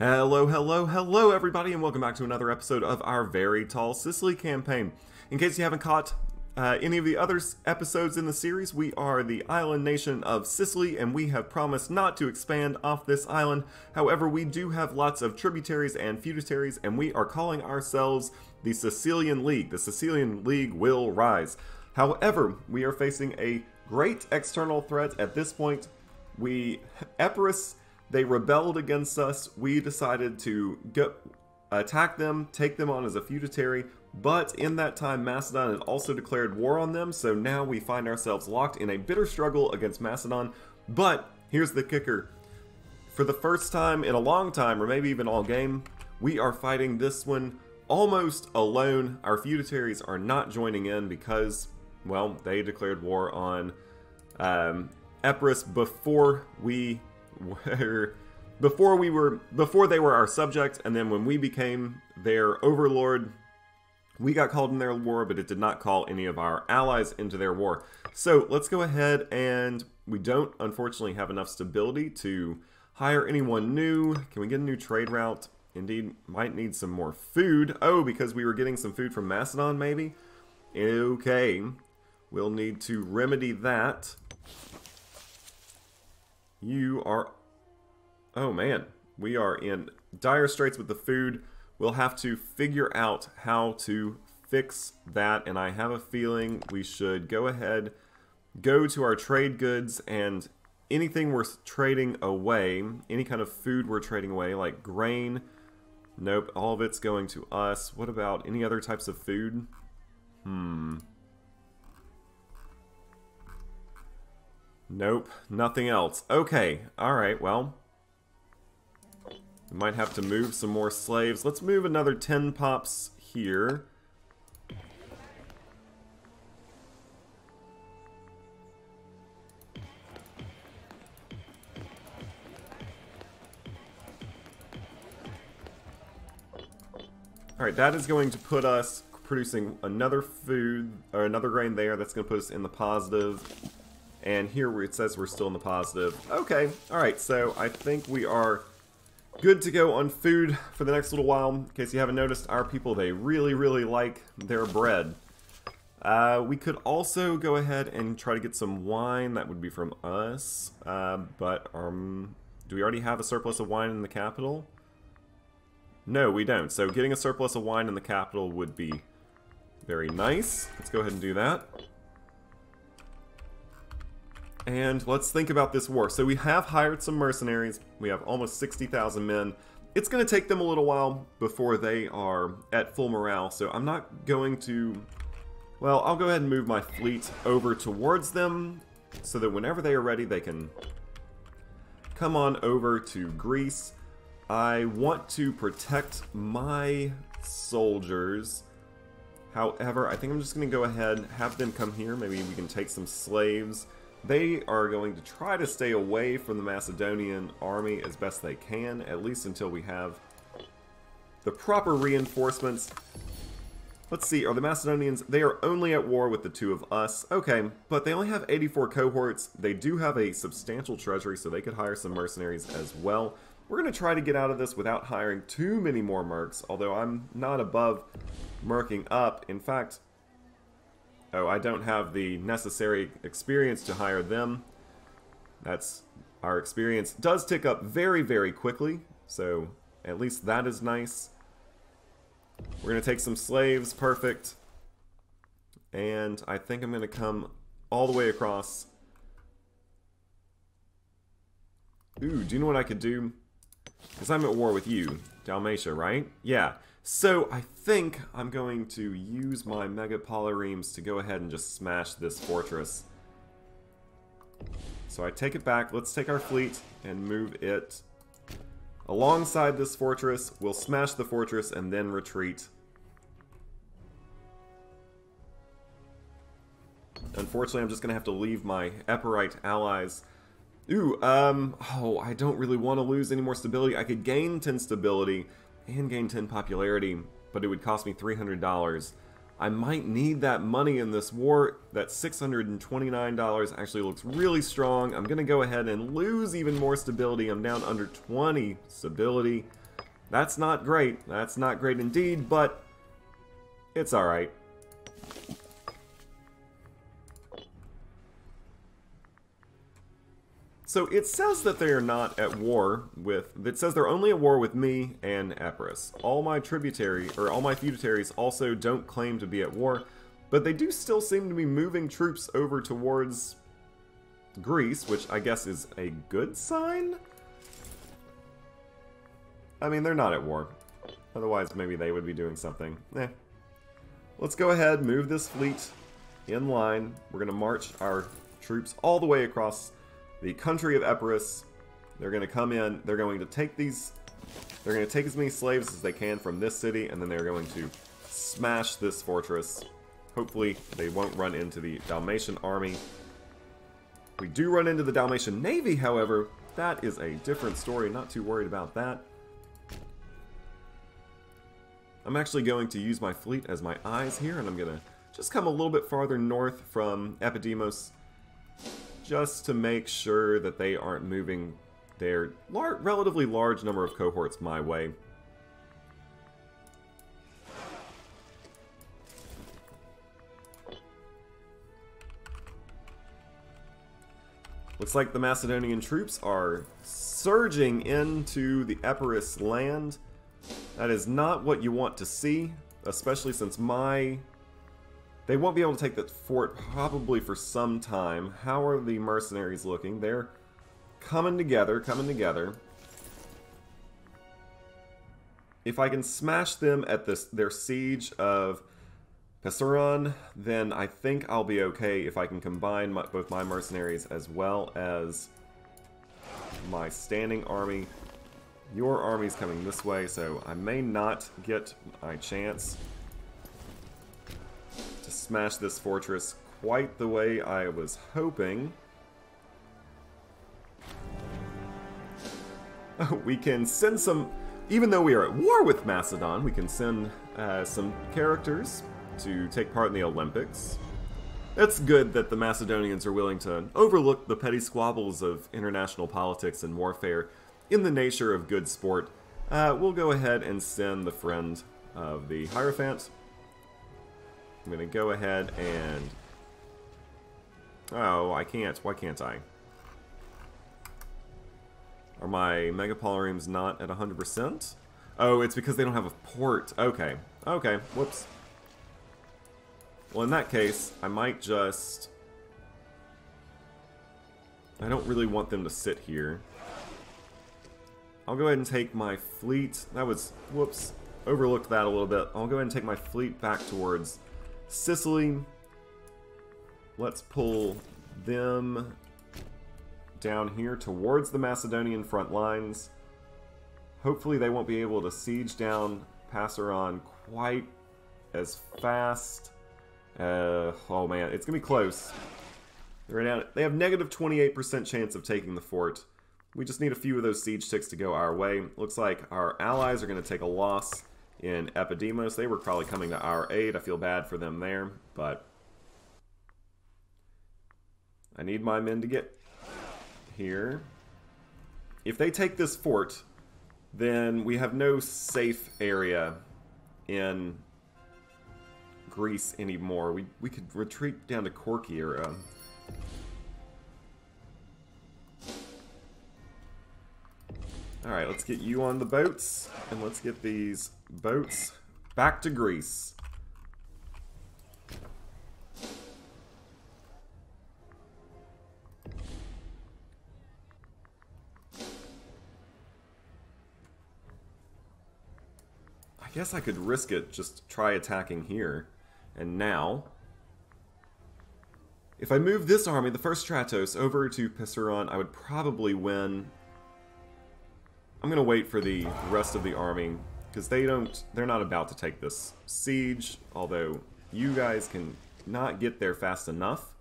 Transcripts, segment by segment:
Hello, hello, hello everybody, and welcome back to another episode of our Very Tall Sicily campaign. In case you haven't caught any of the other episodes in the series, we are the island nation of Sicily, and we have promised not to expand off this island. However, we do have lots of tributaries and feudatories, and we are calling ourselves the Sicilian League. The Sicilian League will rise. However, we are facing a great external threat at this point. Epirus, they rebelled against us. We decided to attack them, take them on as a feudatory, but in that time Macedon had also declared war on them, so now we find ourselves locked in a bitter struggle against Macedon. But here's the kicker. For the first time in a long time, or maybe even all game, we are fighting this one almost alone. Our feudatories are not joining in because, well, they declared war on Epirus before they were our subject, and then when we became their overlord, we got called in their war, but it did not call any of our allies into their war. So let's go ahead, and we don't unfortunately have enough stability to hire anyone new. Can we get a new trade route? Indeed, might need some more food. Oh, because we were getting some food from Macedon, maybe? Okay, we'll need to remedy that. You are... Oh man, we are in dire straits with the food. We'll have to figure out how to fix that, and I have a feeling we should go ahead, go to our trade goods, and anything we're trading away, any kind of food we're trading away, like grain, nope, all of it's going to us. What about any other types of food? Nope, nothing else. Okay, alright, well, we might have to move some more slaves. Let's move another 10 pops here. Alright, that is going to put us producing another food, or another grain there. That's going to put us in the positive. And here where it says we're still in the positive. Okay, alright, so I think we are good to go on food for the next little while. In case you haven't noticed, our people, they really, really like their bread. We could also go ahead and try to get some wine. That would be from us. Do we already have a surplus of wine in the capital? No, we don't. So getting a surplus of wine in the capital would be very nice. Let's go ahead and do that. And let's think about this war. So we have hired some mercenaries. We have almost 60,000 men. It's going to take them a little while before they are at full morale. So I'm not going to... Well, I'll go ahead and move my fleet over towards them so that whenever they are ready, they can come on over to Greece. I want to protect my soldiers. However, I think I'm just going to go ahead, have them come here. Maybe we can take some slaves. They are going to try to stay away from the Macedonian army as best they can, at least until we have the proper reinforcements. Let's see, are the Macedonians... They are only at war with the two of us. Okay, but they only have 84 cohorts. They do have a substantial treasury, so they could hire some mercenaries as well. We're going to try to get out of this without hiring too many more mercs, although I'm not above merking up. In fact... Oh, I don't have the necessary experience to hire them. Our experience does tick up very, very quickly, so at least that is nice. We're going to take some slaves, perfect. And I think I'm going to come all the way across. Ooh, do you know what I could do? Because I'm at war with you, Dalmatia, right? Yeah. So, I think I'm going to use my Mega Polyremes to go ahead and just smash this fortress. So I take it back. Let's take our fleet and move it alongside this fortress. We'll smash the fortress and then retreat. Unfortunately, I'm just going to have to leave my Epirite allies. Ooh, oh, I don't really want to lose any more stability. I could gain 10 stability and gain 10 popularity, but it would cost me $300. I might need that money in this war. That $629 actually looks really strong. I'm going to go ahead and lose even more stability. I'm down under 20 stability. That's not great. That's not great indeed, but it's alright. So it says that they are not at war with... It says they're only at war with me and Epirus. All my feudataries also don't claim to be at war, but they do still seem to be moving troops over towards Greece, which I guess is a good sign? I mean, they're not at war. Otherwise, maybe they would be doing something. Let's go ahead, move this fleet in line. We're going to march our troops all the way across the country of Epirus. They're going to come in, they're going to take they're going to take as many slaves as they can from this city, and then they're going to smash this fortress. Hopefully, they won't run into the Dalmatian army. We do run into the Dalmatian navy, however. That is a different story, not too worried about that. I'm actually going to use my fleet as my eyes here, and I'm going to just come a little bit farther north from Epidemos, just to make sure that they aren't moving their relatively large number of cohorts my way. Looks like the Macedonian troops are surging into the Epirus land. That is not what you want to see, especially since they won't be able to take that fort probably for some time. How are the mercenaries looking? They're coming together, If I can smash them at their siege of Pessuron, then I think I'll be okay if I can combine both my mercenaries as well as my standing army. Your army's coming this way, so I may not get my chance to smash this fortress quite the way I was hoping. We can send some, even though we are at war with Macedon, we can send some characters to take part in the Olympics. It's good that the Macedonians are willing to overlook the petty squabbles of international politics and warfare in the nature of good sport. We'll go ahead and send the friend of the Hierophant. I'm going to go ahead and... Oh, I can't. Why can't I? Are my Megapolaremes not at 100%? Oh, it's because they don't have a port. Okay. Okay. Whoops. Well, in that case, I might just... I don't really want them to sit here. I'll go ahead and take my fleet. That was... Whoops. Overlooked that a little bit. I'll go ahead and take my fleet back towards Sicily. Let's pull them down here towards the Macedonian front lines. Hopefully they won't be able to siege down Passaron quite as fast. Oh man, it's going to be close. They have negative 28% chance of taking the fort. We just need a few of those siege ticks to go our way. Looks like our allies are going to take a loss in Epidemos. They were probably coming to our aid. I feel bad for them there, but I need my men to get here. If they take this fort, then we have no safe area in Greece anymore. We could retreat down to Corky or... Alright, let's get you on the boats, and let's get these boats back to Greece. I guess I could risk it, just try attacking here. And now, if I move this army, the first Stratos, over to Pessuron, I would probably win. I'm going to wait for the rest of the army, because they're not about to take this siege, although you guys can not get there fast enough.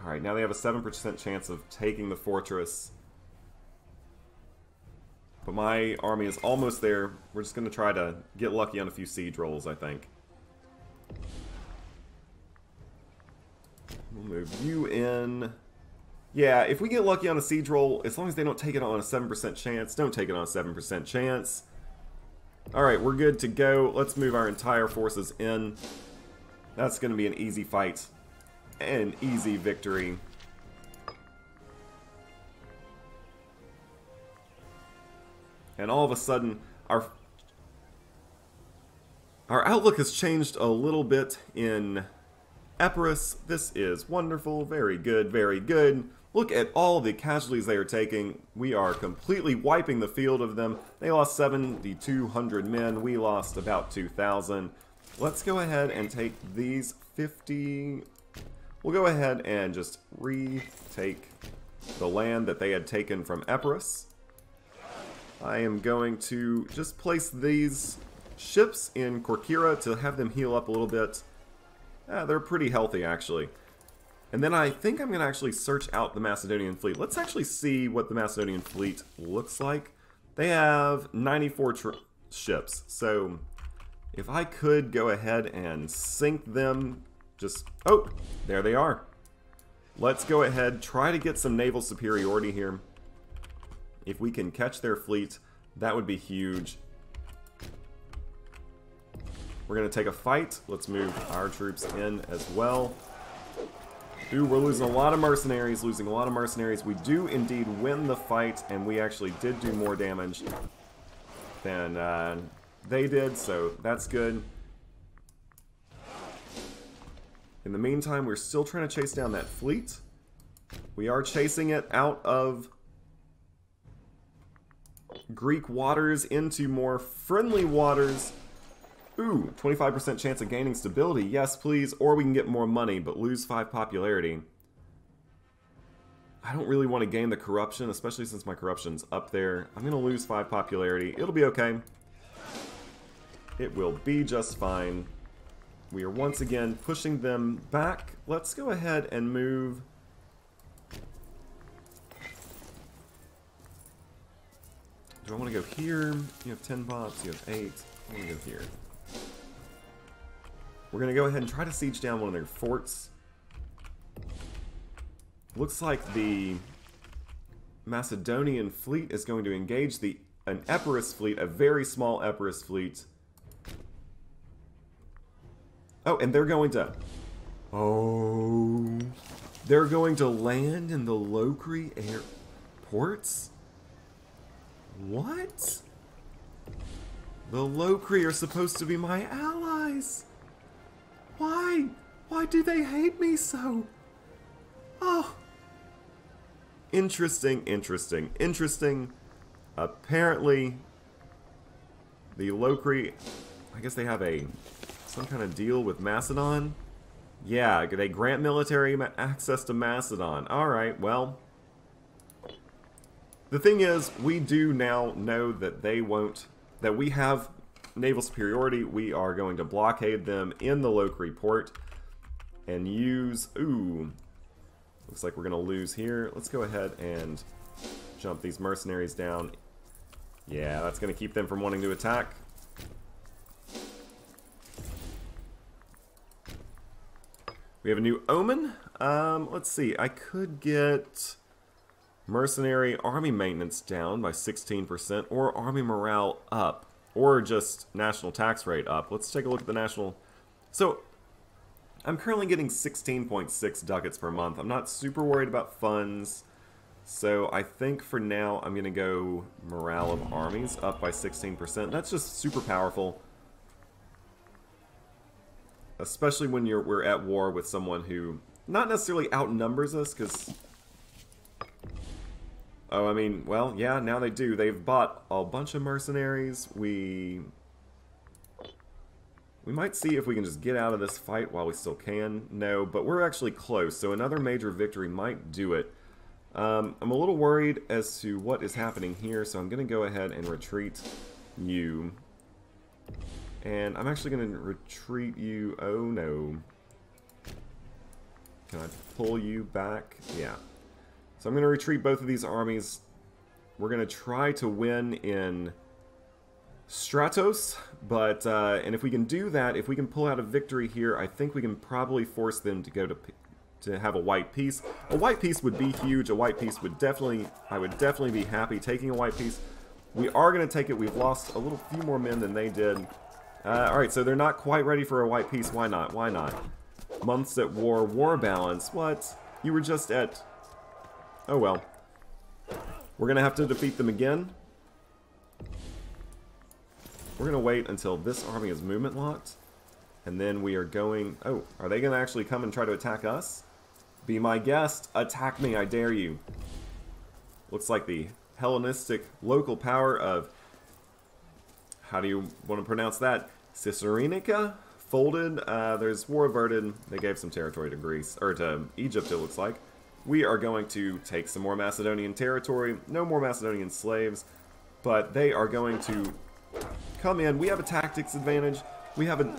Alright, now they have a 7% chance of taking the fortress. But my army is almost there. We're just going to try to get lucky on a few siege rolls, I think. We'll move you in. Yeah, if we get lucky on a siege roll, as long as they don't take it on a 7% chance, don't take it on a 7% chance. Alright, we're good to go. Let's move our entire forces in. That's going to be an easy fight. And an easy victory. And all of a sudden, our outlook has changed a little bit in Epirus. This is wonderful. Very good, very good. Look at all the casualties they are taking. We are completely wiping the field of them. They lost 7,200 men. We lost about 2,000. Let's go ahead and take these 50. We'll go ahead and just retake the land that they had taken from Epirus. I am going to just place these ships in Corcyra to have them heal up a little bit. They're pretty healthy, actually. And then I think I'm going to actually search out the Macedonian fleet. Let's actually see what the Macedonian fleet looks like. They have 94 ships. So if I could go ahead and sink them, just... Oh, there they are. Let's go ahead, try to get some naval superiority here. If we can catch their fleet, that would be huge. We're going to take a fight. Let's move our troops in as well. Ooh, we're losing a lot of mercenaries, We do indeed win the fight, and we actually did do more damage than they did, so that's good. In the meantime, we're still trying to chase down that fleet. We are chasing it out of Greek waters into more friendly waters. Ooh, 25% chance of gaining stability. Yes, please. Or we can get more money, but lose 5 popularity. I don't really want to gain the corruption, especially since my corruption's up there. I'm going to lose 5 popularity. It'll be okay. It will be just fine. We are once again pushing them back. Let's go ahead and move... Do I want to go here? You have 10 pops, you have 8. I want to go here. We're going to go ahead and try to siege down one of their forts. Looks like the Macedonian fleet is going to engage an Epirus fleet, a very small Epirus fleet. Oh, and they're going to... Oh... They're going to land in the Locri airports? What? The Locri are supposed to be my allies. Why? Why do they hate me so? Oh. Interesting, interesting, interesting. Apparently, the Locri, I guess they have some kind of deal with Macedon. Yeah, they grant military access to Macedon. Alright, well. The thing is, we do now know that that we have naval superiority. We are going to blockade them in the Locri port and use... Ooh. Looks like we're going to lose here. Let's go ahead and jump these mercenaries down. Yeah, that's going to keep them from wanting to attack. We have a new omen. Let's see. I could get mercenary army maintenance down by 16% or army morale up. Or just national tax rate up. Let's take a look at the national... So, I'm currently getting 16.6 ducats per month. I'm not super worried about funds. So, I think for now, I'm going to go morale of armies up by 16%. That's just super powerful. Especially when we're at war with someone who not necessarily outnumbers us, because... Oh, I mean, well, yeah, now they do. They've bought a bunch of mercenaries. We might see if we can just get out of this fight while we still can. No, but we're actually close, so another major victory might do it. I'm a little worried as to what is happening here, so I'm going to go ahead and retreat you. And I'm actually going to retreat you... Oh, no. Can I pull you back? Yeah. So I'm going to retreat both of these armies. We're going to try to win in Stratos, but and if we can do that, if we can pull out a victory here, I think we can probably force them to go to to have a white peace. A white peace would be huge. A white peace would definitely, I would definitely be happy taking a white peace. We are going to take it. We've lost a few more men than they did. Alright, so they're not quite ready for a white peace. Why not? Why not? Months at war. War balance. What? You were just at... Oh well. We're going to have to defeat them again. We're going to wait until this army is movement locked. And then we are going... Oh, are they going to actually come and try to attack us? Be my guest. Attack me, I dare you. Looks like the Hellenistic local power of... How do you want to pronounce that? Cicerenica? Folded. There's war averted. They gave some territory to Greece. Or to Egypt, it looks like. We are going to take some more Macedonian territory. No more Macedonian slaves. But they are going to come in. We have a tactics advantage. We have a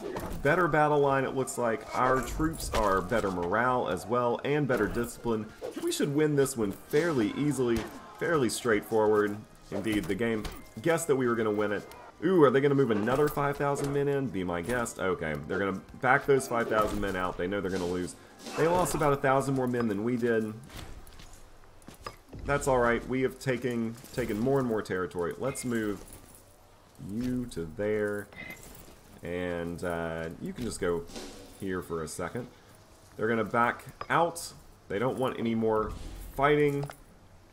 better battle line, it looks like. Our troops are better morale as well, and better discipline. We should win this one fairly easily, fairly straightforward. Indeed, the game guessed that we were going to win it. Ooh, are they going to move another 5,000 men in? Be my guest. Okay, they're going to back those 5,000 men out. They know they're going to lose. They lost about 1,000 more men than we did. That's alright. We have taken more and more territory. Let's move you to there. And you can just go here for a second. They're going to back out. They don't want any more fighting.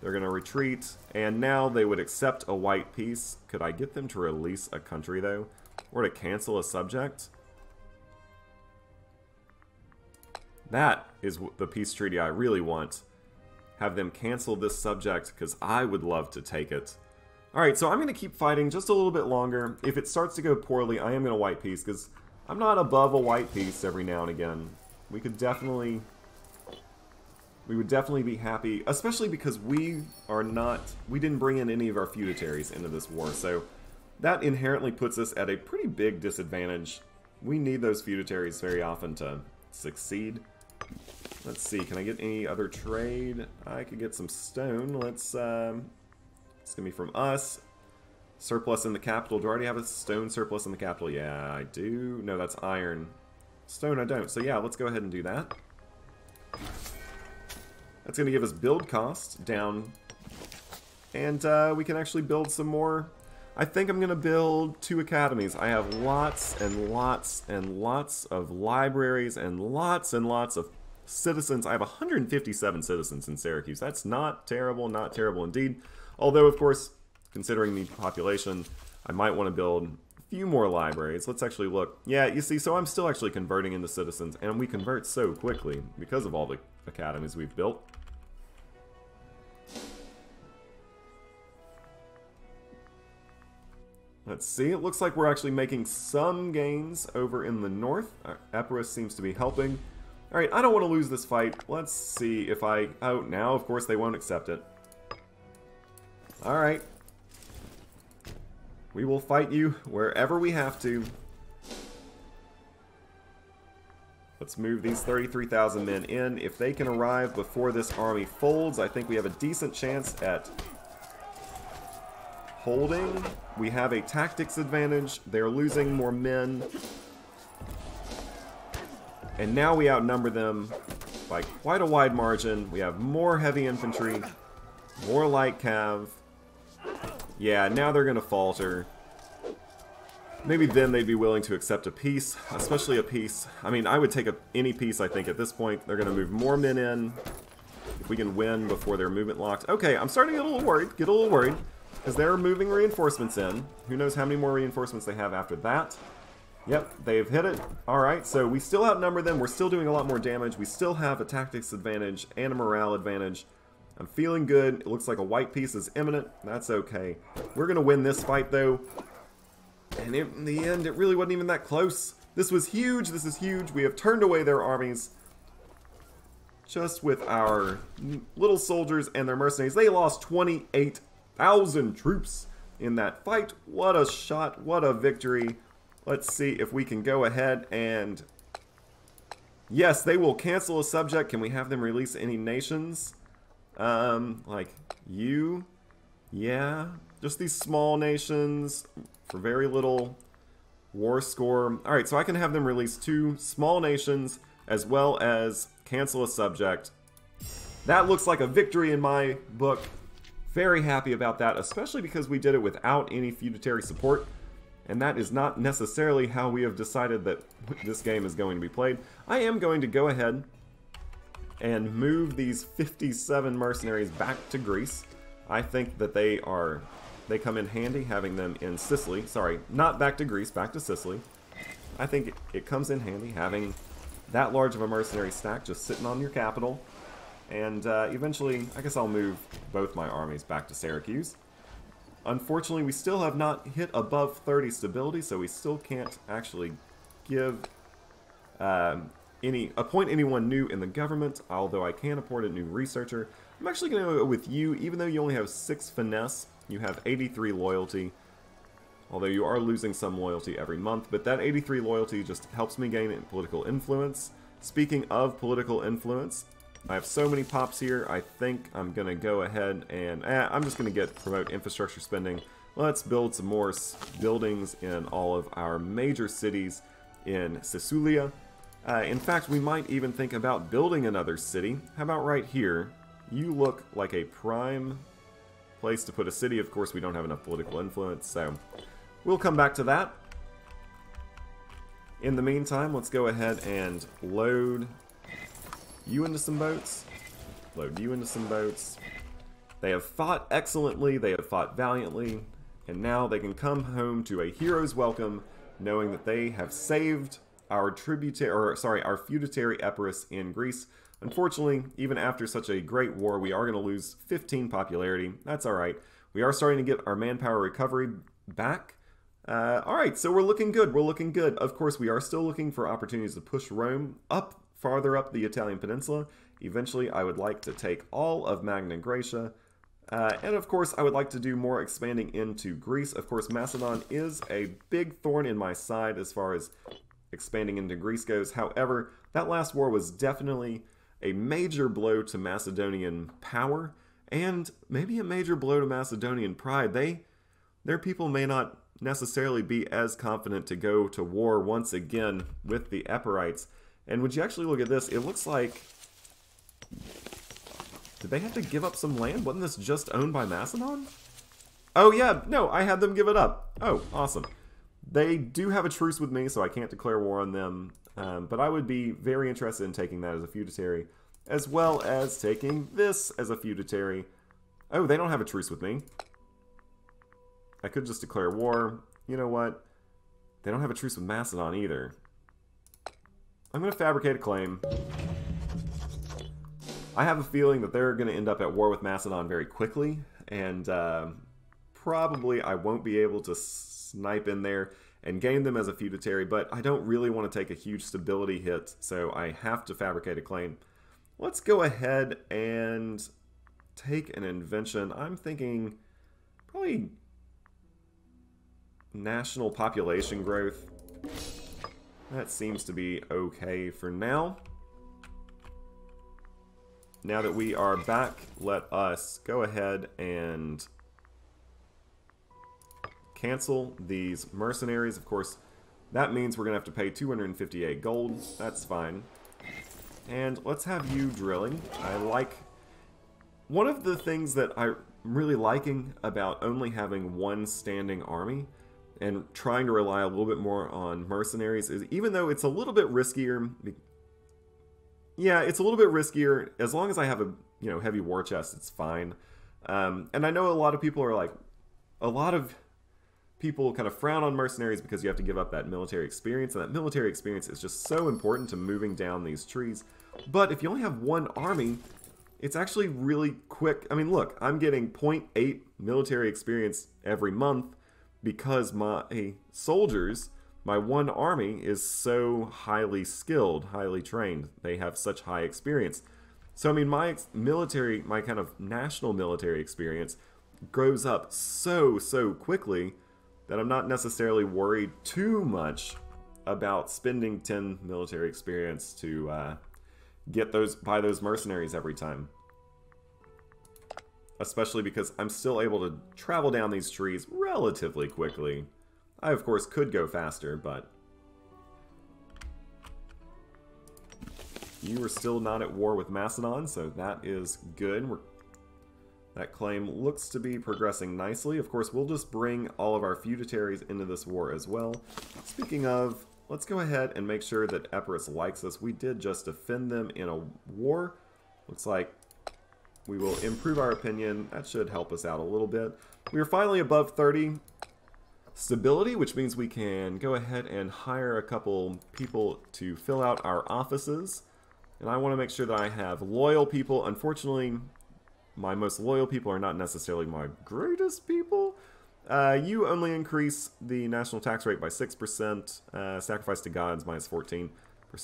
They're going to retreat. And now they would accept a white peace. Could I get them to release a country, though? Or to cancel a subject? That is the peace treaty I really want. Have them cancel this subject, because I would love to take it. Alright, so I'm going to keep fighting just a little bit longer. If it starts to go poorly, I am going to white peace, because I'm not above a white peace every now and again. We would definitely be happy, especially because we didn't bring in any of our feudatories into this war, so that inherently puts us at a pretty big disadvantage. We need those feudatories very often to succeed. Let's see, can I get any other trade? I could get some stone. It's gonna be from us. Surplus in the capital. Do I already have a stone surplus in the capital? Yeah, I do. No, that's iron. Stone I don't. So yeah, let's go ahead and do that. That's gonna give us build cost down. And we can actually build some more. I think I'm gonna build 2 academies. I have lots and lots and lots of libraries and lots of citizens. I have 157 citizens in Syracuse. That's not terrible indeed. Although, of course, considering the population, I might want to build a few more libraries. Let's actually look. Yeah, you see, so I'm still actually converting into citizens, and we convert so quickly because of all the academies we've built. Let's see, it looks like we're actually making some gains over in the north. Epirus seems to be helping. Alright, I don't want to lose this fight. Let's see if I... Oh, now, of course, they won't accept it. Alright. We will fight you wherever we have to. Let's move these 33,000 men in. If they can arrive before this army folds, I think we have a decent chance at holding. We have a tactics advantage. They're losing more men. And now we outnumber them by quite a wide margin. We have more heavy infantry, more light cav. Yeah, now they're going to falter. Maybe then they'd be willing to accept a peace, especially a peace. I mean, I would take any peace, I think, at this point. They're going to move more men in. If we can win before they're movement locked. Okay, I'm starting to get a little worried. Because they're moving reinforcements in. Who knows how many more reinforcements they have after that. Yep, they've hit it. Alright, so we still outnumber them. We're still doing a lot more damage. We still have a tactics advantage and a morale advantage. I'm feeling good. It looks like a white peace is imminent. That's okay. We're going to win this fight, though. And in the end, it really wasn't even that close. This was huge. This is huge. We have turned away their armies. Just with our little soldiers and their mercenaries. They lost 28,000 troops in that fight. What a shot. What a victory. Let's see if we can go ahead and... Yes, they will cancel a subject. Can we have them release any nations? Like you? Yeah. Just these small nations for very little war score. Alright, so I can have them release 2 small nations as well as cancel a subject. That looks like a victory in my book. Very happy about that, especially because we did it without any feudatory support. And that is not necessarily how we have decided that this game is going to be played. I am going to go ahead and move these 57 mercenaries back to Greece. I think that they come in handy having them in Sicily. Sorry, not back to Greece, back to Sicily. I think it comes in handy having that large of a mercenary stack just sitting on your capital. And eventually, I guess I'll move both my armies back to Syracuse. Unfortunately, we still have not hit above 30 stability, so we still can't actually give appoint anyone new in the government, although I can appoint a new researcher. I'm actually going to go with you, even though you only have 6 finesse, you have 83 loyalty, although you are losing some loyalty every month, but that 83 loyalty just helps me gain political influence. Speaking of political influence, I have so many pops here, I think I'm going to go ahead and... I'm just going to promote infrastructure spending. Let's build some more buildings in all of our major cities in Sicily. In fact, we might even think about building another city. How about right here? You look like a prime place to put a city. Of course, we don't have enough political influence, so we'll come back to that. In the meantime, let's go ahead and load you into some boats. Load you into some boats. They have fought excellently, they have fought valiantly, and now they can come home to a hero's welcome, knowing that they have saved our feudatory Epirus in Greece. Unfortunately, even after such a great war, we are going to lose 15 popularity. That's alright. We are starting to get our manpower recovery back. Alright, so we're looking good. We're looking good. Of course, we are still looking for opportunities to push Rome farther up the Italian peninsula. Eventually, I would like to take all of Magna Graecia. And of course, I would like to do more expanding into Greece. Of course, Macedon is a big thorn in my side as far as expanding into Greece goes. However, that last war was definitely a major blow to Macedonian power, and maybe a major blow to Macedonian pride. Their people may not necessarily be as confident to go to war once again with the Epirites. And would you actually look at this? It looks like... Did they have to give up some land? Wasn't this just owned by Macedon? Oh yeah, no, I had them give it up. Oh, awesome. They do have a truce with me, so I can't declare war on them. But I would be very interested in taking that as a feudatory, as well as taking this as a feudatory. Oh, they don't have a truce with me. I could just declare war. You know what? They don't have a truce with Macedon either. I'm going to fabricate a claim. I have a feeling that they're going to end up at war with Macedon very quickly, and probably I won't be able to snipe in there and gain them as a feudatory, but I don't really want to take a huge stability hit, so I have to fabricate a claim. Let's go ahead and take an invention. I'm thinking probably national population growth. That seems to be okay for now. Now that we are back, let us go ahead and cancel these mercenaries. Of course, that means we're going to have to pay 258 gold. That's fine. And let's have you drilling. I like... One of the things that I'm really liking about only having one standing army and trying to rely a little bit more on mercenaries is, even though it's a little bit riskier... Yeah, it's a little bit riskier. As long as I have a heavy war chest, it's fine. And I know a lot of people are like... A lot of people kind of frown on mercenaries because you have to give up that military experience, and that military experience is just so important to moving down these trees. But if you only have one army, it's actually really quick. I mean, look, I'm getting 0.8 military experience every month because my soldiers, my one army, is so highly skilled, highly trained. They have such high experience. So, I mean, my kind of national military experience grows up so quickly that I'm not necessarily worried too much about spending 10 military experience to buy those mercenaries every time. Especially because I'm still able to travel down these trees relatively quickly. I, of course, could go faster, but... You are still not at war with Macedon, so that is good. That claim looks to be progressing nicely. Of course, we'll just bring all of our feudatories into this war as well. Speaking of, let's go ahead and make sure that Epirus likes us. We did just defend them in a war. Looks like we will improve our opinion. That should help us out a little bit. We are finally above 30 stability, which means we can go ahead and hire a couple people to fill out our offices. And I want to make sure that I have loyal people. Unfortunately, my most loyal people are not necessarily my greatest people. You only increase the national tax rate by 6%. Sacrifice to gods minus 14%.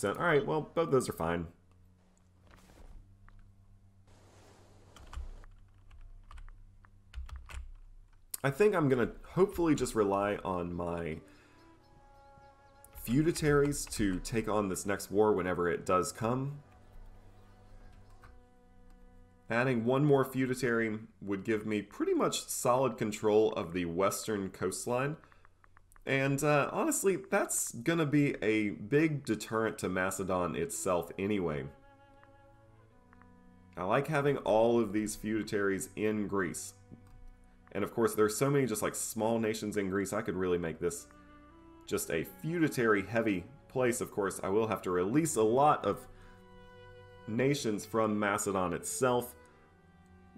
Alright, well, both those are fine. I think I'm going to hopefully just rely on my feudatories to take on this next war whenever it does come. Adding one more feudatory would give me pretty much solid control of the western coastline. And honestly, that's going to be a big deterrent to Macedon itself anyway. I like having all of these feudatories in Greece. And of course, there's so many just like small nations in Greece, I could really make this just a feudatory heavy place. Of course, I will have to release a lot of nations from Macedon itself.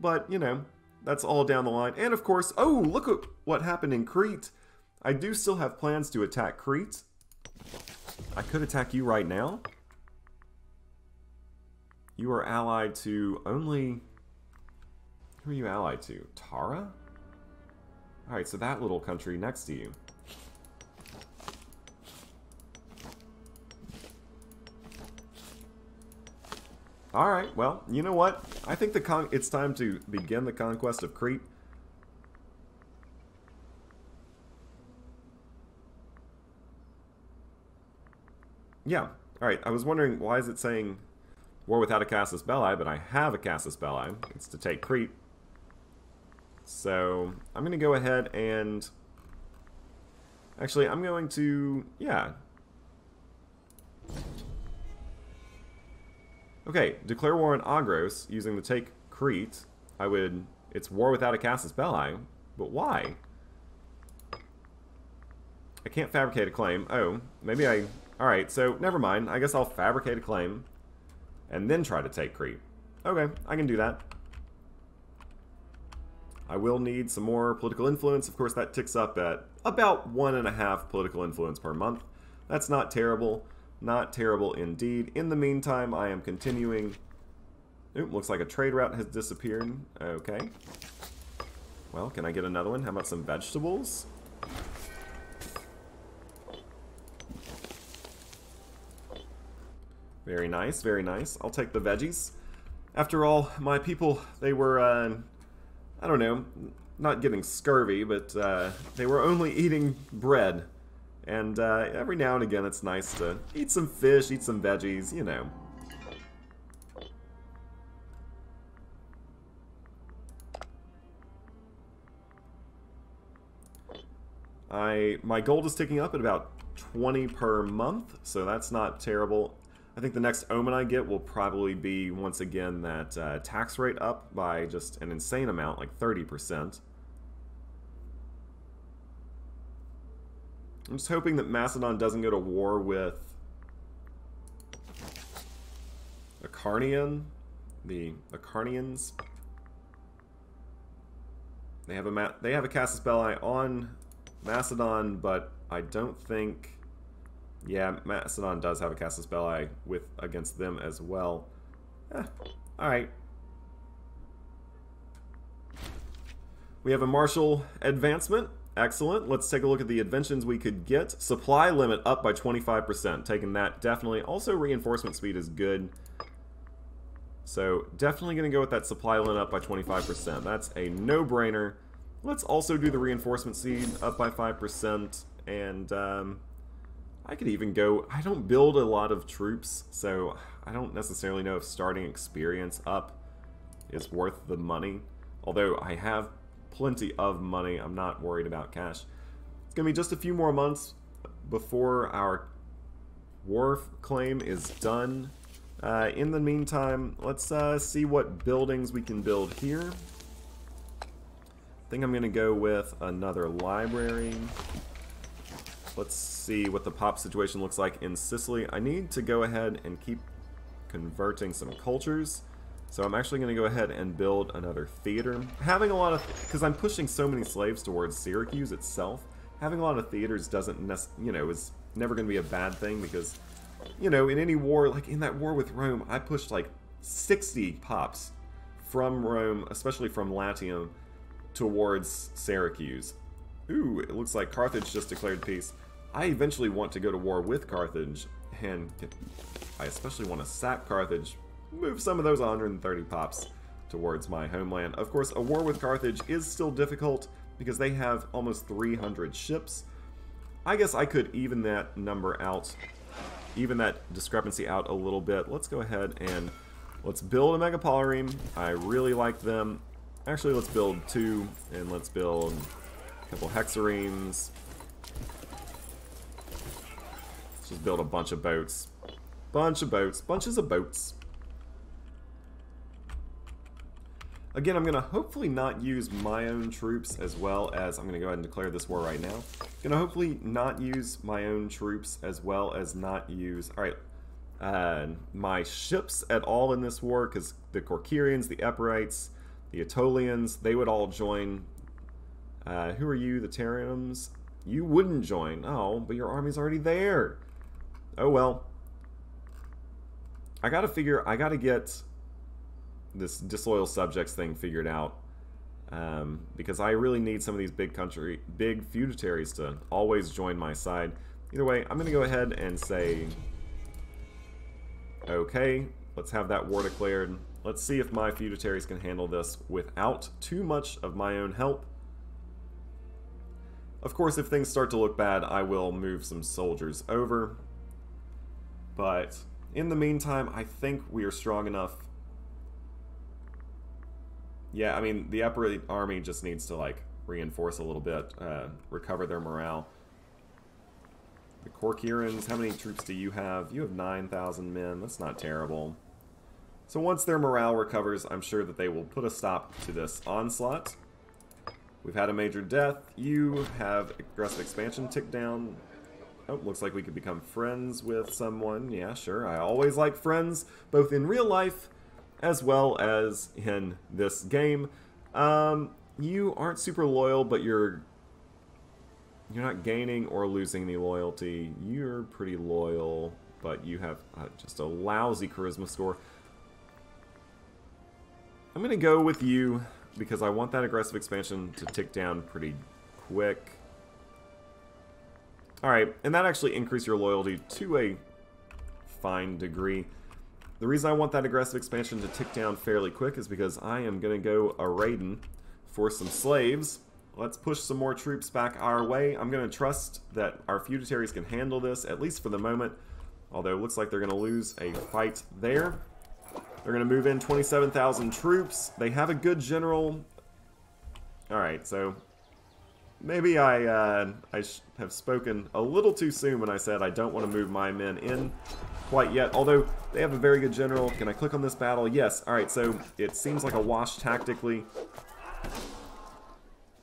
But, you know, that's all down the line. And of course, oh, look at what happened in Crete. I do still have plans to attack Crete. I could attack you right now. You are allied to only... Who are you allied to? Tara? Alright, so that little country next to you. Alright, well, you know what? I think it's time to begin the conquest of Crete. Yeah, alright, I was wondering why is it saying war without a casus belli, but I have a casus belli. It's to take Crete. So, I'm going to go ahead and... Actually, I'm going to... Yeah. Okay, declare war on Agros using the take Crete. I would... It's war without a casus belli, but why? I can't fabricate a claim. Oh, maybe I... Alright, so never mind. I guess I'll fabricate a claim and then try to take Crete. Okay, I can do that. I will need some more political influence. Of course, that ticks up at about 1.5 political influence per month. That's not terrible. Not terrible indeed. In the meantime, I am continuing... Oop, looks like a trade route has disappeared. Okay. Well, can I get another one? How about some vegetables? Very nice, very nice. I'll take the veggies. After all, my people, they were, I don't know, not getting scurvy, but they were only eating bread. And every now and again it's nice to eat some fish, eat some veggies, you know. My gold is ticking up at about 20 per month, so that's not terrible. I think the next omen I get will probably be, once again, that tax rate up by just an insane amount, like 30%. I'm just hoping that Macedon doesn't go to war with Acarnian, the Acarnians. They have a casus belli on Macedon, but I don't think... Yeah, Macedon does have a casus belli against them as well. Alright. We have a martial advancement. Excellent. Let's take a look at the inventions we could get. Supply limit up by 25%. Taking that definitely. Also, reinforcement speed is good. So, definitely going to go with that supply limit up by 25%. That's a no-brainer. Let's also do the reinforcement speed up by 5%. And, I could even go... I don't build a lot of troops, so I don't necessarily know if starting experience up is worth the money. Although I have plenty of money, I'm not worried about cash. It's going to be just a few more months before our war claim is done. In the meantime, let's see what buildings we can build here. I think I'm going to go with another library. Let's see what the pop situation looks like in Sicily. I need to go ahead and keep converting some cultures. So I'm actually going to go ahead and build another theater. Having a lot of, because I'm pushing so many slaves towards Syracuse itself, having a lot of theaters doesn't, is never going to be a bad thing because, in any war, like in that war with Rome, I pushed like 60 pops from Rome, especially from Latium, towards Syracuse. Ooh, it looks like Carthage just declared peace. I eventually want to go to war with Carthage, and I especially want to sack Carthage, move some of those 130 pops towards my homeland. Of course, a war with Carthage is still difficult because they have almost 300 ships. I guess I could even that number out, even that discrepancy out a little bit. Let's go ahead and let's build a megapolireme. I really like them. Actually, let's build 2, and let's build a couple hexaremes. Let's just build a bunch of boats. Bunches of boats. Again, I'm going to hopefully not use my own troops as well as... I'm going to go ahead and declare this war right now. I'm going to hopefully not use my own troops as well as not use... Alright, my ships at all in this war, because the Corcyrians, the Epirites, the Aetolians, they would all join. Who are you? The Terrans? You wouldn't join. Oh, but your army's already there. Oh well. I gotta get this disloyal subjects thing figured out. Because I really need some of these big feudatories to always join my side. Either way, I'm gonna go ahead and say, okay, let's have that war declared. Let's see if my feudatories can handle this without too much of my own help. Of course, if things start to look bad, I will move some soldiers over. But in the meantime, I think we are strong enough. Yeah, I mean, the Epirate army just needs to, like, reinforce a little bit, recover their morale. The Corcyrians, how many troops do you have? You have 9,000 men. That's not terrible. So once their morale recovers, I'm sure that they will put a stop to this onslaught. We've had a major death. You have aggressive expansion ticked down. Oh, looks like we could become friends with someone. Yeah, sure. I always like friends, both in real life as well as in this game. You aren't super loyal, but you're not gaining or losing any loyalty. You're pretty loyal, but you have just a lousy charisma score. I'm going to go with you because I want that aggressive expansion to tick down pretty quick. Alright, and that actually increased your loyalty to a fine degree. The reason I want that aggressive expansion to tick down fairly quick is because I am going to go a-raiding for some slaves. Let's push some more troops back our way. I'm going to trust that our feudatories can handle this, at least for the moment. Although it looks like they're going to lose a fight there. They're going to move in 27,000 troops. They have a good general. Alright, so maybe I have spoken a little too soon when I said I don't want to move my men in quite yet. Although they have a very good general. Can I click on this battle? Yes. Alright, so it seems like a wash tactically.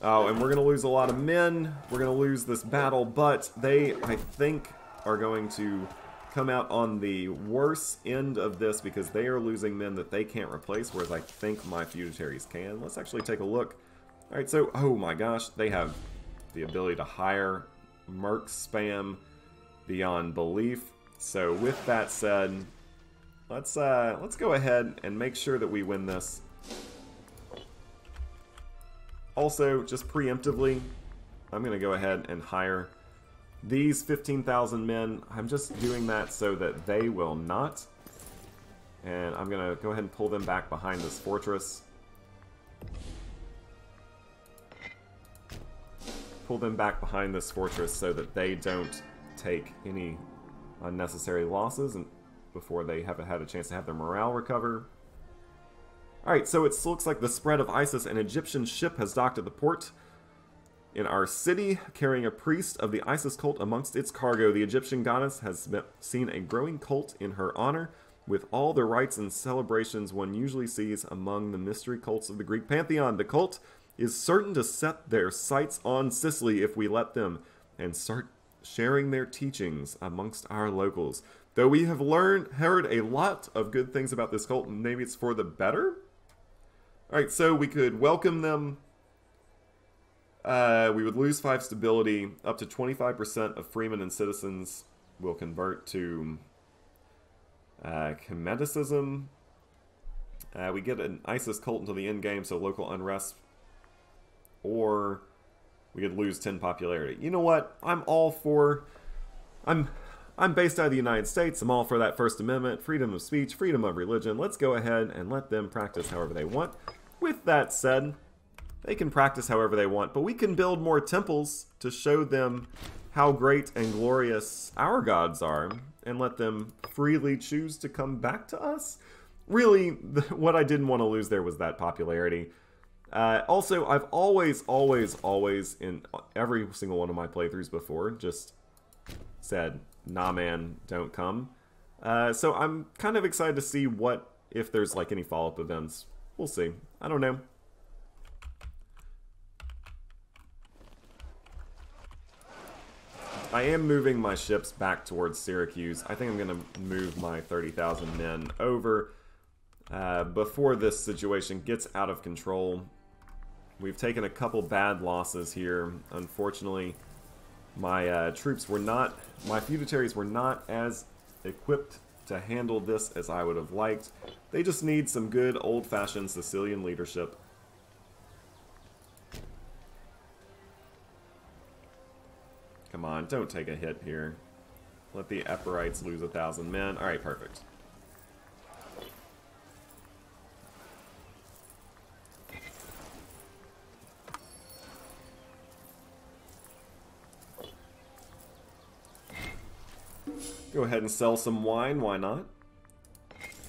Oh, and we're going to lose a lot of men. We're going to lose this battle, but they, I think, are going to come out on the worst end of this because they are losing men that they can't replace, whereas I think my feudatories can. Let's actually take a look. Alright, so, oh my gosh, they have the ability to hire merc spam beyond belief. So with that said, let's go ahead and make sure that we win this. Also, just preemptively, I'm going to go ahead and hire these 15,000 men. I'm just doing that so that they will not. And I'm going to go ahead and pull them back behind this fortress. Pull them back behind this fortress so that they don't take any unnecessary losses and before they haven't had a chance to have their morale recover. Alright, so it looks like the spread of ISIS. An Egyptian ship has docked at the port in our city, carrying a priest of the ISIS cult amongst its cargo. The Egyptian goddess has seen a growing cult in her honor. with all the rites and celebrations one usually sees among the mystery cults of the Greek pantheon. The cult is certain to set their sights on Sicily if we let them, and start sharing their teachings amongst our locals. Though we have heard a lot of good things about this cult, and maybe it's for the better? Alright, so we could welcome them. We would lose 5 stability. Up to 25% of freemen and citizens will convert to Comedicism. We get an ISIS cult until the end game, so local unrest. Or we could lose 10 popularity. You know what? I'm all for... I'm based out of the United States. I'm all for that First Amendment, freedom of speech, freedom of religion. Let's go ahead and let them practice however they want. With that said, they can practice however they want, but we can build more temples to show them how great and glorious our gods are, and let them freely choose to come back to us. Really, what I didn't want to lose there was that popularity. Also, I've always, in every single one of my playthroughs before, just said, nah man, don't come. So I'm kind of excited to see if there's like any follow-up events. We'll see. I don't know. I am moving my ships back towards Syracuse. I think I'm going to move my 30,000 men over before this situation gets out of control. We've taken a couple bad losses here. Unfortunately, my troops were not, my feudataries were not as equipped to handle this as I would have liked. They just need some good old-fashioned Sicilian leadership. Come on, don't take a hit here. Let the Epirites lose 1,000 men. Alright, perfect. Go ahead and sell some wine, why not?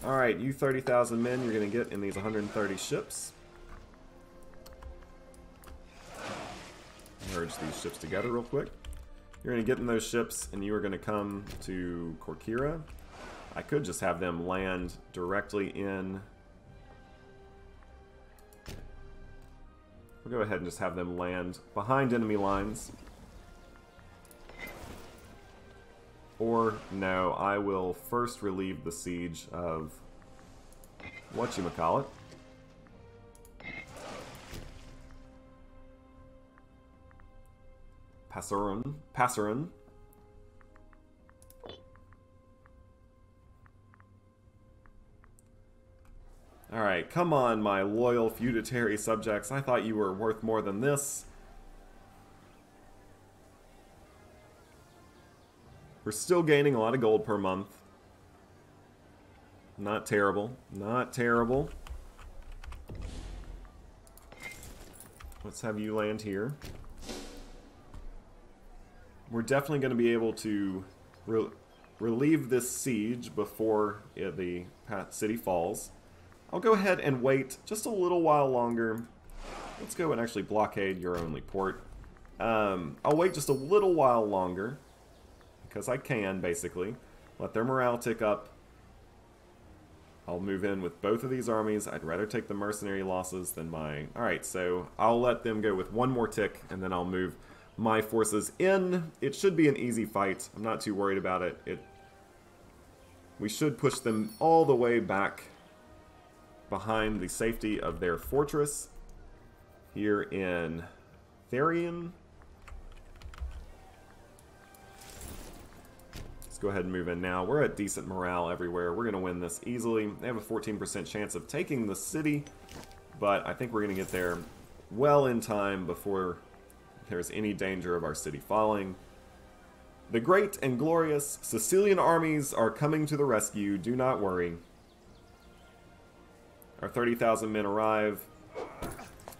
Alright, you 30,000 men you're going to get in these 130 ships. Merge these ships together real quick. You're going to get in those ships, and you are going to come to Corkira. I could just have them land directly in... We'll go ahead and just have them land behind enemy lines. Or, no, I will first relieve the siege of whatchamacallit. Passaron. Alright, come on, my loyal feudatory subjects. I thought you were worth more than this. We're still gaining a lot of gold per month. Not terrible. Not terrible. Let's have you land here. We're definitely going to be able to relieve this siege before the city falls. I'll go ahead and wait just a little while longer. Let's go and actually blockade your only port. I'll wait just a little while longer, because I can, basically. Let their morale tick up. I'll move in with both of these armies. I'd rather take the mercenary losses than my... Alright, so I'll let them go with one more tick, and then I'll move my forces in. It should be an easy fight. I'm not too worried about it. We should push them all the way back behind the safety of their fortress here in Therion. Let's go ahead and move in now. We're at decent morale everywhere. We're going to win this easily. They have a 14% chance of taking the city, but I think we're going to get there well in time before there's any danger of our city falling. The great and glorious Sicilian armies are coming to the rescue. Do not worry. Our 30,000 men arrive.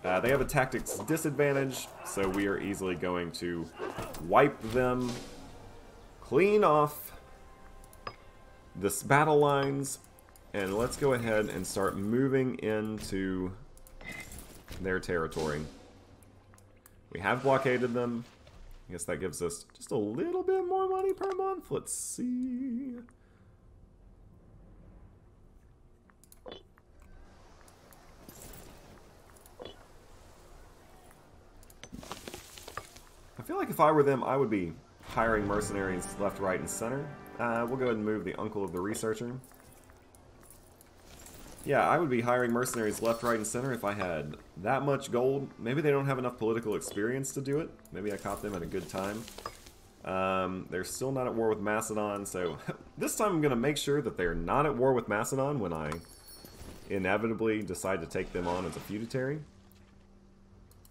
They have a tactics disadvantage, so we are easily going to wipe them clean off this battle lines, and let's go ahead and start moving into their territory. We have blockaded them. I guess that gives us just a little bit more money per month. Let's see. I feel like if I were them, I would be hiring mercenaries left, right, and center. We'll go ahead and move the uncle of the researcher. Yeah, I would be hiring mercenaries left, right, and center if I had that much gold. Maybe they don't have enough political experience to do it. Maybe I caught them at a good time. They're still not at war with Macedon, so this time I'm going to make sure that they're not at war with Macedon when I inevitably decide to take them on as a feudatory.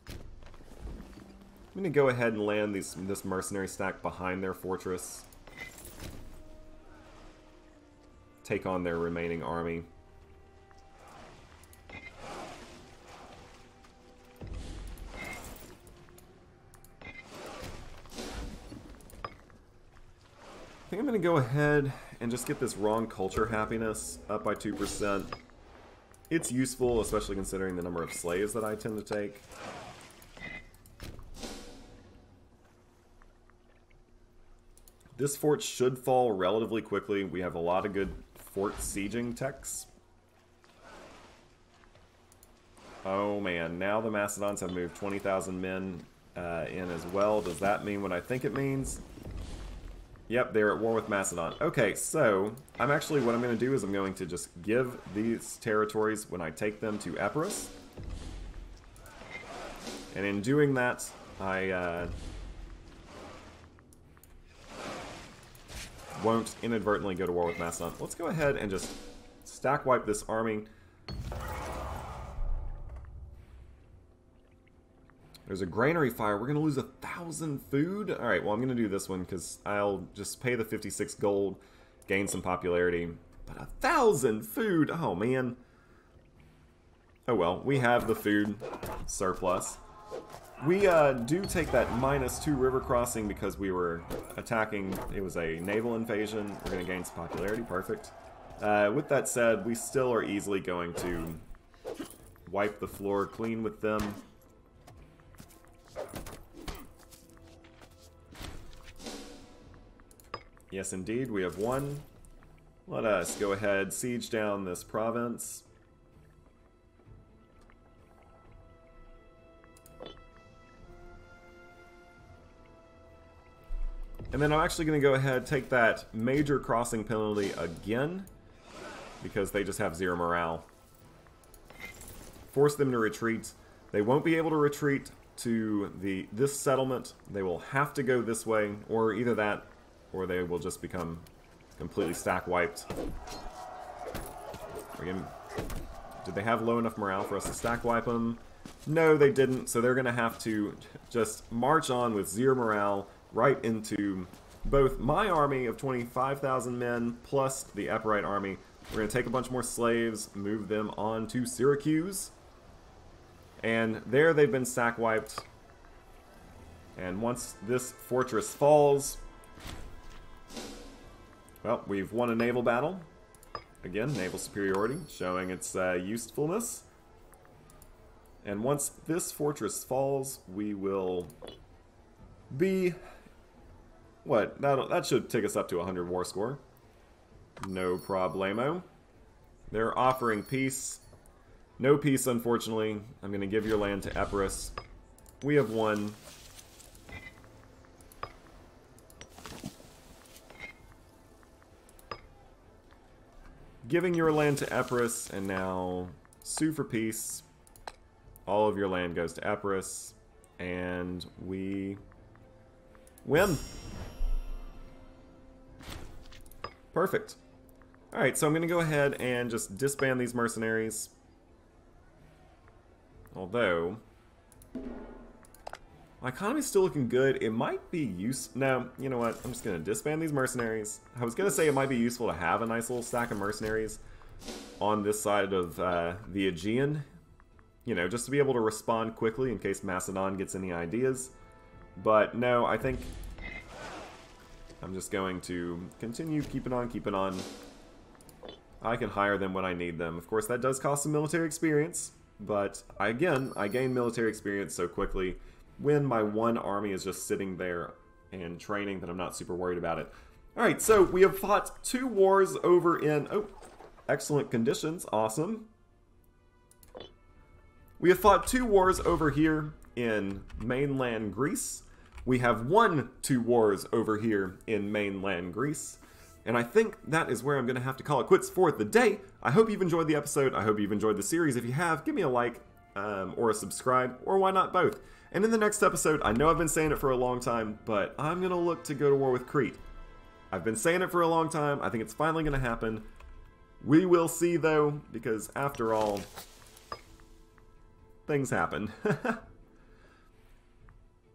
I'm going to go ahead and land this mercenary stack behind their fortress. Take on their remaining army. I think I'm going to go ahead and just get this wrong culture happiness up by 2%. It's useful, especially considering the number of slaves that I tend to take. This fort should fall relatively quickly. We have a lot of good fort sieging techs. Oh man, now the Macedons have moved 20,000 men in as well. Does that mean what I think it means? Yep, they're at war with Macedon. Okay, so what I'm going to do is I'm going to just give these territories when I take them to Epirus. And in doing that, I won't inadvertently go to war with Macedon. Let's go ahead and just stack wipe this army. There's a granary fire. We're going to lose 1,000 food. Alright, well I'm going to do this one because I'll just pay the 56 gold, gain some popularity. But 1,000 food! Oh man. Oh well, we have the food surplus. We do take that -2 river crossing because we were attacking. It was a naval invasion. We're going to gain some popularity. Perfect. With that said, we still are easily going to wipe the floor clean with them. Yes, indeed, we have won. Let us go ahead, siege down this province. And then I'm actually going to go ahead, take that major crossing penalty again, because they just have 0 morale. Force them to retreat. They won't be able to retreat to this settlement. They will have to go this way, or either that, or they will just become completely stack wiped. Again, did they have low enough morale for us to stack wipe them? No, they didn't, so they're going to have to just march on with 0 morale right into both my army of 25,000 men plus the Epirite army. We're going to take a bunch more slaves, move them on to Syracuse. And there they've been stack wiped. And once this fortress falls, well, we've won a naval battle. Again, naval superiority, showing its usefulness. And once this fortress falls, we will be... What? That should take us up to 100 war score. No problemo. They're offering peace. No peace, unfortunately. I'm going to give your land to Epirus. We have won. Giving your land to Epirus, and now sue for peace. All of your land goes to Epirus, and we win. Perfect. Alright, so I'm going to go ahead and just disband these mercenaries. Although, my economy's still looking good. It might be no, you know what? I'm just going to disband these mercenaries. I was going to say it might be useful to have a nice little stack of mercenaries on this side of the Aegean. You know, just to be able to respond quickly in case Macedon gets any ideas. But no, I think I'm just going to continue keeping on. I can hire them when I need them. Of course, that does cost some military experience. But, I gain military experience so quickly when my one army is just sitting there and training that I'm not super worried about it. Alright, so we have fought 2 wars over in... Oh, excellent conditions. Awesome. We have fought 2 wars over here in mainland Greece. We have won 2 wars over here in mainland Greece. And I think that is where I'm going to have to call it quits for the day. I hope you've enjoyed the episode. I hope you've enjoyed the series. If you have, give me a like or a subscribe, or why not both? And in the next episode, I know I've been saying it for a long time, but I'm going to look to go to war with Crete. I've been saying it for a long time. I think it's finally going to happen. We will see, though, because after all, things happen.